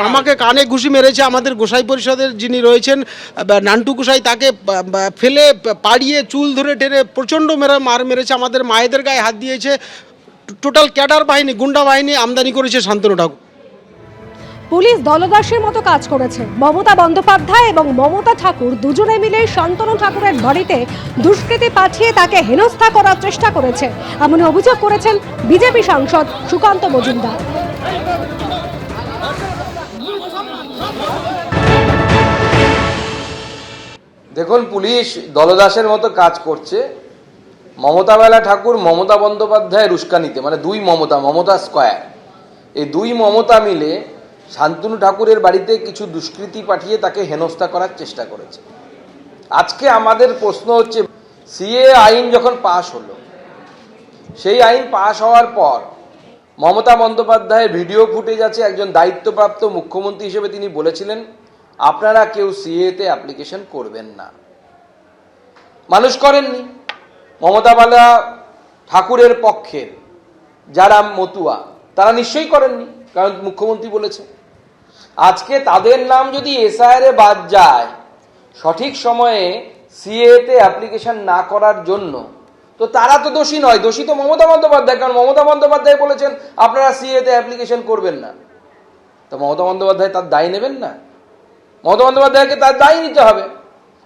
আমাকে কানে ঘুষি মেরেছে। আমাদের গোসাই পরিষদের যিনি রয়েছেন নান্টু গোসাই, তাকে ফেলে পাড়িয়ে চুল ধরে টেনে প্রচণ্ড মার মেরেছে। আমাদের মায়েদের গায়ে হাত দিয়েছে। টোটাল ক্যাডার বাহিনী, গুন্ডা বাহিনী আমদানি করেছে শান্তনু ঠাকুর। পুলিশ দলদাসের মতো কাজ করেছে। মমতা বন্দ্যোপাধ্যায় এবং মমতা ঠাকুর দুজনে মিলে শান্তনু ঠাকুরের বাড়িতে দুষ্কৃতী পাঠিয়ে তাকে হেনস্থা করার চেষ্টা করেছে, এমন অভিযোগ করেছেন বিজেপি সাংসদ সুকান্ত মজুমদার। দেখুন, পুলিশ দলদাসের মতো কাজ করছে। মমতা বেলা ঠাকুর মমতা বন্দ্যোপাধ্যায়ের উস্কানিতে, মানে দুই মমতা, মমতা স্কয়ার, এই দুই মমতা মিলে শান্তনু ঠাকুরের বাড়িতে কিছু দুষ্কৃতী পাঠিয়ে তাকে হেনস্থা করার চেষ্টা করেছে। আজকে আমাদের প্রশ্ন হচ্ছে, সিএ আইন যখন পাশ হলো, সেই আইন পাশ হওয়ার পর মমতা বন্দ্যোপাধ্যায়ের ভিডিও ফুটেজ আছে। একজন দায়িত্বপ্রাপ্ত মুখ্যমন্ত্রী হিসেবে তিনি বলেছিলেন, আপনারা কেউ সিএতে অ্যাপ্লিকেশন করবেন না। মানুষ করেননি। মমতা বালা ঠাকুরের পক্ষের যারা মতুয়া, তারা নিশ্চয়ই করেননি, কারণ মুখ্যমন্ত্রী বলেছে। আজকে তাদের নাম যদি এসআইআরে বাদ যায় সঠিক সময়ে সিএতে অ্যাপ্লিকেশন না করার জন্য, তো তারা তো দোষী নয়, দোষী তো মমতা বন্দ্যোপাধ্যায়। কারণ মমতা বন্দ্যোপাধ্যায় বলেছেন আপনারা সিএতে অ্যাপ্লিকেশন করবেন না। তো মমতা বন্দ্যোপাধ্যায় তার দায় নেবেন না? মমতা বন্দ্যোপাধ্যায়কে তার দায় নিতে হবে।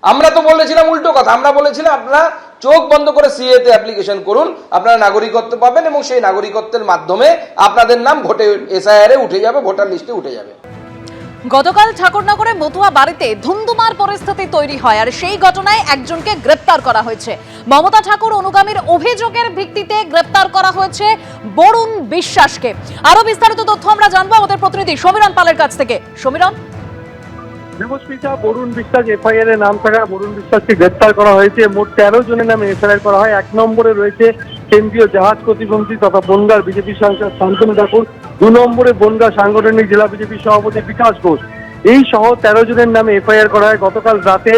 আমরা তো বলেছিলাম উল্টো কথা। আমরা বলেছিলাম আপনারা চোখ বন্ধ করে সিএতে অ্যাপ্লিকেশন করুন, আপনারা নাগরিকত্ব পাবেন এবং সেই নাগরিকত্বের মাধ্যমে আপনাদের নাম ভোটে এসআইআরে উঠে যাবে, ভোটার লিস্টে উঠে যাবে। গতকাল ঠাকুরনগরে মতুয়া বাড়িতে ধুমধুমার পরিস্থিতি তৈরি হয়, আর সেই ঘটনায় একজনকে গ্রেপ্তার করা হয়েছে। মমতা ঠাকুর অনুগামীর অভিযোগের ভিত্তিতে গ্রেপ্তার করা হয়েছে বরুণ বিশ্বাসকে। আরো বিস্তারিত তথ্য আমরা জানবো আমাদের প্রতিনিধি সমীরণ পালের কাছ থেকে। সমীরণ, দেবস্মিতা, বরুণ বিশ্বাস এফআইআর এ নাম থাকা বরুণ বিশ্বাসকে গ্রেপ্তার করা হয়েছে। মোট 13 জনের নামে এফআইআর করা হয়। 1 নম্বরে রয়েছে কেন্দ্রীয় জাহাজ প্রতিমন্ত্রী তথা বনগাঁর বিজেপি সাংসদ শান্তনু ঠাকুর। 2 নম্বরে বনগাঁ সাংগঠনিক জেলা বিজেপি সভাপতি বিকাশ ঘোষ। এই সহ 13 জনের নামে এফআইআর করা হয়। গতকাল রাতে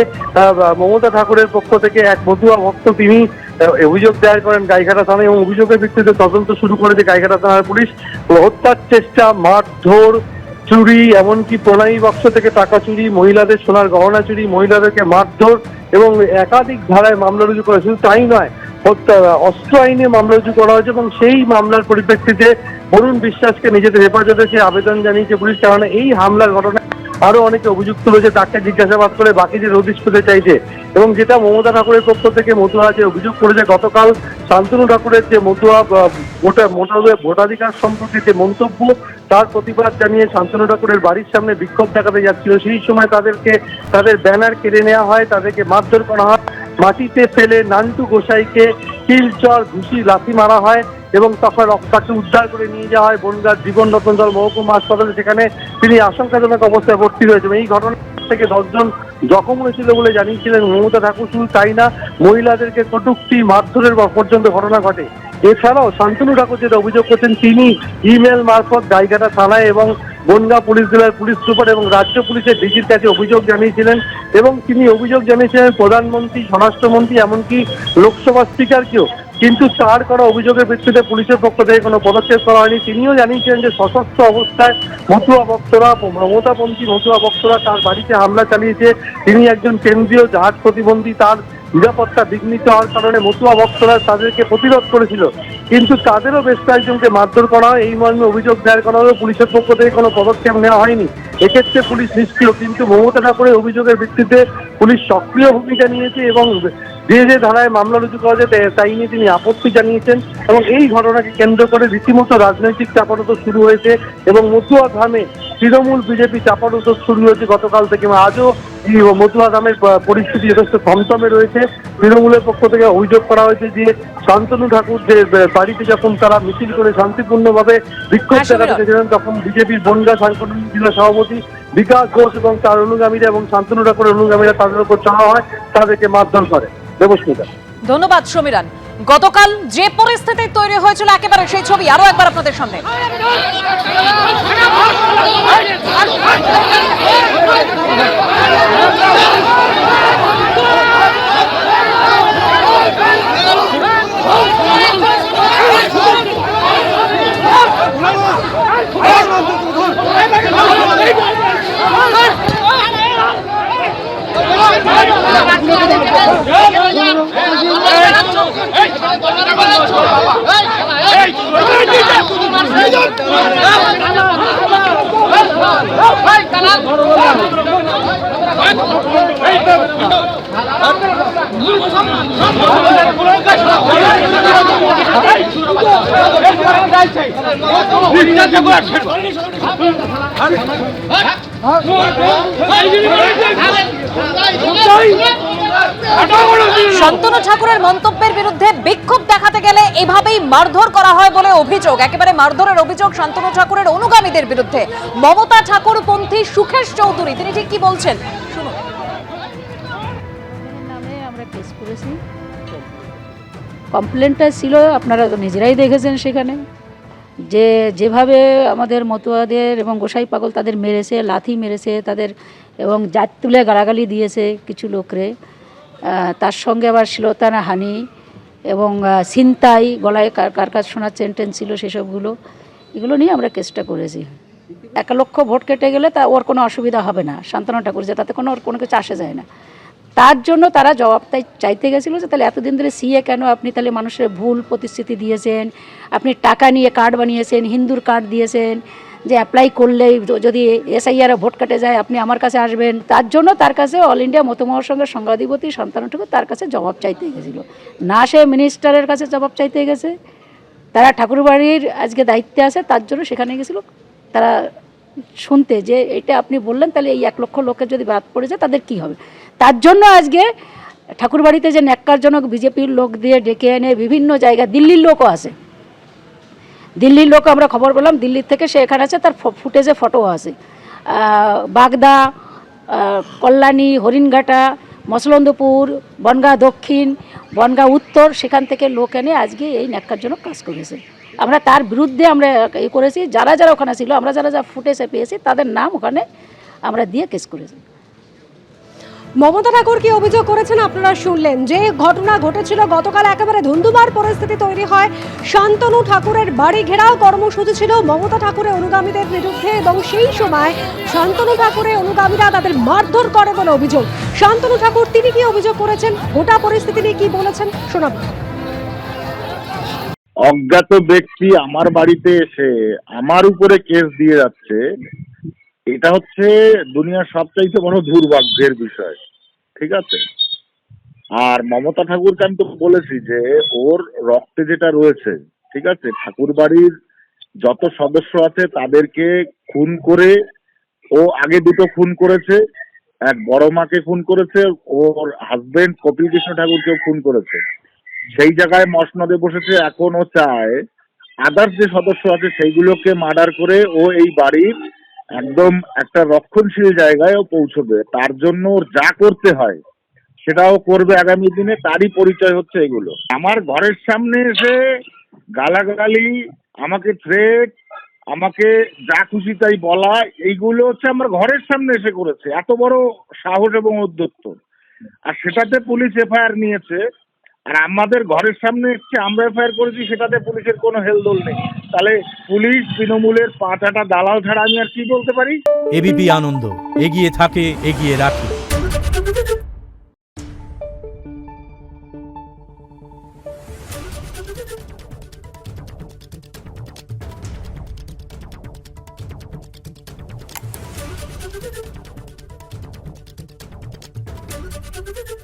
মমতা ঠাকুরের পক্ষ থেকে এক মতুয়া ভক্ত তিনি অভিযোগ দায়ের করেন গাইঘাটা থানায়, এবং অভিযোগের ভিত্তিতে তদন্ত শুরু করেছে গাইঘাটা থানার পুলিশ। হত্যার চেষ্টা, মারধর, চুরি, এমনকি প্রণয়ী বাক্স থেকে টাকা চুরি, মহিলাদের সোনার গহনা চুরি, মহিলাদেরকে মারধর এবং একাধিক ধারায় মামলা রুজু করা। শুধু তাই নয়, অস্ত্র আইনে মামলা রুজু করা হয়েছে এবং সেই মামলার পরিপ্রেক্ষিতে বরুণ বিশ্বাসকে নিজেদের হেফাজতে সে আবেদন জানিয়েছে পুলিশ। কারণ এই হামলার ঘটনায় আরো অনেকে অভিযুক্ত রয়েছে, তাকে জিজ্ঞাসাবাদ করে বাকিদের হদিশ পেতে চাইছে। এবং যেটা মমতা ঠাকুরের পক্ষ থেকে মতুয়া যে অভিযোগ করেছে, গতকাল শান্তনু ঠাকুরের যে মতুয়া ভোটাধিকার সম্পর্কে যে মন্তব্য, তার প্রতিবাদ জানিয়ে শান্তনু ঠাকুরের বাড়ির সামনে বিক্ষোভ দেখাতে যাচ্ছিল। সেই সময় তাদের ব্যানার কেড়ে নেওয়া হয়, তাদেরকে মারধর করা হয়, মাটিতে ফেলে নান্টু গোসাইকে কিল, চর, ঘুষি, লাথি মারা হয় এবং তখন তাকে উদ্ধার করে নিয়ে যাওয়া হয় বনগাঁর জীবন রতন দল মহকুমা হাসপাতালে। সেখানে তিনি আশঙ্কাজনক অবস্থায় ভর্তি হয়েছেন। এই ঘটনা থেকে 10 জন জখম হয়েছিল বলে জানিয়েছিলেন মমতা ঠাকুর। শুধু তাই না, মহিলাদেরকে কটূক্তি, মারধরের পর্যন্ত ঘটনা ঘটে। এছাড়াও শান্তনু ঠাকুর যেটা অভিযোগ করছেন, তিনি ইমেল মারফত গাইঘাটা থানায় এবং বনগাঁ পুলিশ জেলার পুলিশ সুপার এবং রাজ্য পুলিশের ডিজির কাছে অভিযোগ জানিয়েছিলেন। এবং তিনি অভিযোগ জানিয়েছিলেন প্রধানমন্ত্রী, স্বরাষ্ট্রমন্ত্রী, এমনকি লোকসভা স্পিকারকেও। কিন্তু তার করা অভিযোগের ভিত্তিতে পুলিশের পক্ষ থেকে কোনো পদক্ষেপ করা হয়নি। তিনিও জানিয়েছেন যে সশস্ত্র অবস্থায় মতুয়া ভক্তরা, মমতাপন্থী মতুয়া ভক্তরা তার বাড়িতে হামলা চালিয়েছে। তিনি একজন কেন্দ্রীয় জাহাজ প্রতিবন্ধী, তার নিরাপত্তা বিঘ্নিত হওয়ার কারণে মতুয়া ভক্তরা তাদেরকে প্রতিরোধ করেছিল। কিন্তু তাদেরও বেশ কয়েকজনকে মারধর করা হয়, এই মর্মে অভিযোগ দায়ের করা হলেও পুলিশের পক্ষ থেকে কোনো পদক্ষেপ নেওয়া হয়নি। এক্ষেত্রে পুলিশ নিষ্ক্রিয়। কিন্তু মমতা ঠাকুরের অভিযোগের ভিত্তিতে পুলিশ সক্রিয় ভূমিকা নিয়েছে এবং যে ধারায় মামলা রুজু করা যায় তাই নিয়ে তিনি আপত্তি জানিয়েছেন। এবং এই ঘটনাকে কেন্দ্র করে রীতিমতো রাজনৈতিক চাপানোতর শুরু হয়েছে এবং মতুয়া ধামে তৃণমূল বিজেপি চাপানোতর শুরু হয়েছে গতকাল থেকে। আজও এই মতুয়া ধামের পরিস্থিতি যথেষ্ট থমথমে রয়েছে। তৃণমূলের পক্ষ থেকে অভিযোগ করা হয়েছে যে শান্তনু ঠাকুর যে বাড়িতে যখন তারা মিছিল করে শান্তিপূর্ণভাবে বিক্ষোভ দেখাতে গেছিলেন, তখন বিজেপির বনগাঁ সাংগঠনিক জেলা সভাপতি বিকাশ ঘোষ এবং তার অনুগামীরা এবং শান্তনু ঠাকুরের অনুগামীরা তাদের উপর চড়া হয়, তাদেরকে মারধর করে। দেবস্মিতা, ধন্যবাদ সমীরণ। গতকাল যে পরিস্থিতি তৈরি হয়েছিল একেবারে সেই ছবি আরো একবার আপনাদের সামনে। শান্তনু ঠাকুরের মন্তব্যের বিরুদ্ধে বিক্ষোভ দেখাতে গেলে এভাবেই মারধর করা হয় বলে অভিযোগ। একেবারে মারধরের অভিযোগ শান্তনু ঠাকুরের অনুগামীদের বিরুদ্ধে। মমতা ঠাকুর পন্থী সুখেশ চৌধুরী তিনি ঠিক কি বলছেন শুনুন। নামে আমরা কেস করেছি। কমপ্লেনটা ছিল আপনারা তো নিজেরাই দেখেছেন সেখানে, যে যেভাবে আমাদের মতুয়াদের এবং গোসাই পাগল তাদের মেরেছে, লাথি মেরেছে তাদের, এবং জাত তুলে গালাগালি দিয়েছে কিছু লোকরে, তার সঙ্গে আবার শ্লীলতাহানি হানি এবং ছিনতাই, গলায় কার কাজ শোনার সেন্টেন্স ছিল সেসবগুলো, এগুলো নিয়ে আমরা কেসটা করেছি। 1 লক্ষ ভোট কেটে গেলে তা ওর কোনো অসুবিধা হবে না, শান্তনু ঠাকুর, যে তাতে ওর কোনো কিছু আসে যায় না। তার জন্য তারা জবাব চাইতে গেছিলো যে তাহলে এতদিন ধরে সিএ কেন, আপনি তাহলে মানুষের ভুল প্রতিশ্রুতি দিয়েছেন, আপনি টাকা নিয়ে কার্ড বানিয়েছেন, হিন্দুর কার্ড দিয়েছেন, যে অ্যাপ্লাই করলেই যদি এসআইআর ভোট কাটে যায় আপনি আমার কাছে আসবেন। তার জন্য তার কাছে অল ইন্ডিয়া মতো মহাসংঘের সংঘাধিপতি শান্তনু ঠাকুর তার কাছে জবাব চাইতে গেছিল, না সে মিনিস্টারের কাছে জবাব চাইতে গেছে। তারা ঠাকুরবাড়ির আজকে দায়িত্বে আছে, তার জন্য সেখানে গেছিল তারা শুনতে, যে এটা আপনি বললেন তাহলে এই 1 লক্ষ লোকের যদি বাদ পড়ে যায় তাদের কি হবে। তার জন্য আজকে ঠাকুরবাড়িতে যে ন্যাক্কারজনক বিজেপির লোক দিয়ে ডেকে এনে বিভিন্ন জায়গায়, দিল্লির লোকও আছে, দিল্লির লোক আমরা খবর পেলাম, দিল্লির থেকে সে এখানে আছে, তার ফুটেজে ফটো আছে, বাগদা, কল্যাণী, হরিণঘাটা, মসলন্দপুর, বনগাঁ দক্ষিণ, বনগাঁ উত্তর, সেখান থেকে লোক এনে আজকে এই ন্যাক্কারজনক কাজ করেছে। আমরা তার বিরুদ্ধে আমরা করেছি, যারা যারা ওখানে ছিল, আমরা যারা যা ফুটেজে পেয়েছি তাদের নাম ওখানে আমরা দিয়ে কেস করেছি। মমতা ঠাকুর কি অভিযোগ করেছেন আপনারা শুনলেন, যে ঘটনা ঘটেছিল গতকাল একেবারে ধুন্ধুমার পরিস্থিতি তৈরি হয়। শান্তনু ঠাকুরের বাড়ি ঘেরাও কর্মসূচি ছিল মমতা ঠাকুরের অনুগামীদের বিরুদ্ধে, এবং সেই সময় শান্তনু ঠাকুরের অনুগামীরা তাদের মারধর করে বলে অভিযোগ। শান্তনু ঠাকুর তিনি কি অভিযোগ করেছেন, গোটা পরিস্থিতি নিয়ে কি বলেছেন শোনাব। অজ্ঞাত ব্যক্তি আমার বাড়িতে এসে আমার উপরে কেস দিয়ে যাচ্ছে, এটা হচ্ছে দুনিয়ার সবচাইতে বড় দুর্ভাগ্যের বিষয়, ঠিক আছে। আর মমতা ঠাকুরকে আমি তো বলেছি যে ওর রক্তে যেটা রয়েছে, ঠিক আছে, ঠাকুর বাড়ির যত সদস্য আছে তাদেরকে খুন করে, ও আগে 2টো খুন করেছে, এক বড় মাকে খুন করেছে, ওর হাজবেন্ড কপিল কৃষ্ণ ঠাকুরকেও খুন করেছে। সেই জায়গায় মসনদে বসেছে, এখন ও চায় আদার্স যে সদস্য আছে সেইগুলোকে মার্ডার করে ও এই বাড়ির একদম একটা রক্ষণশীল জায়গায় ও পৌঁছবে। তার জন্য ওর যা করতে হয় সেটাও করবে আগামী দিনে, তারই পরিচয় হচ্ছে এগুলো। আমার ঘরের সামনে এসে গালাগালি, আমাকে থ্রেট, আমাকে যা খুশি তাই বলা, এইগুলো হচ্ছে আমার ঘরের সামনে এসে করেছে। এত বড় সাহস এবং উদ্যত্ত, আর সেটাতে পুলিশ এফআইআর নিয়েছে। আর আমাদের ঘরের সামনে এসছে, আমরা এফআইআর করেছি, সেটাতে পুলিশের কোনো হেলদোল নেই। তাহলে পুলিশ তৃণমূলের 5 দালাল ছাড়া আমি আর কি বলতে পারি। এবিপি আনন্দ, এগিয়ে থাকে, এগিয়ে রাখে। Thank you.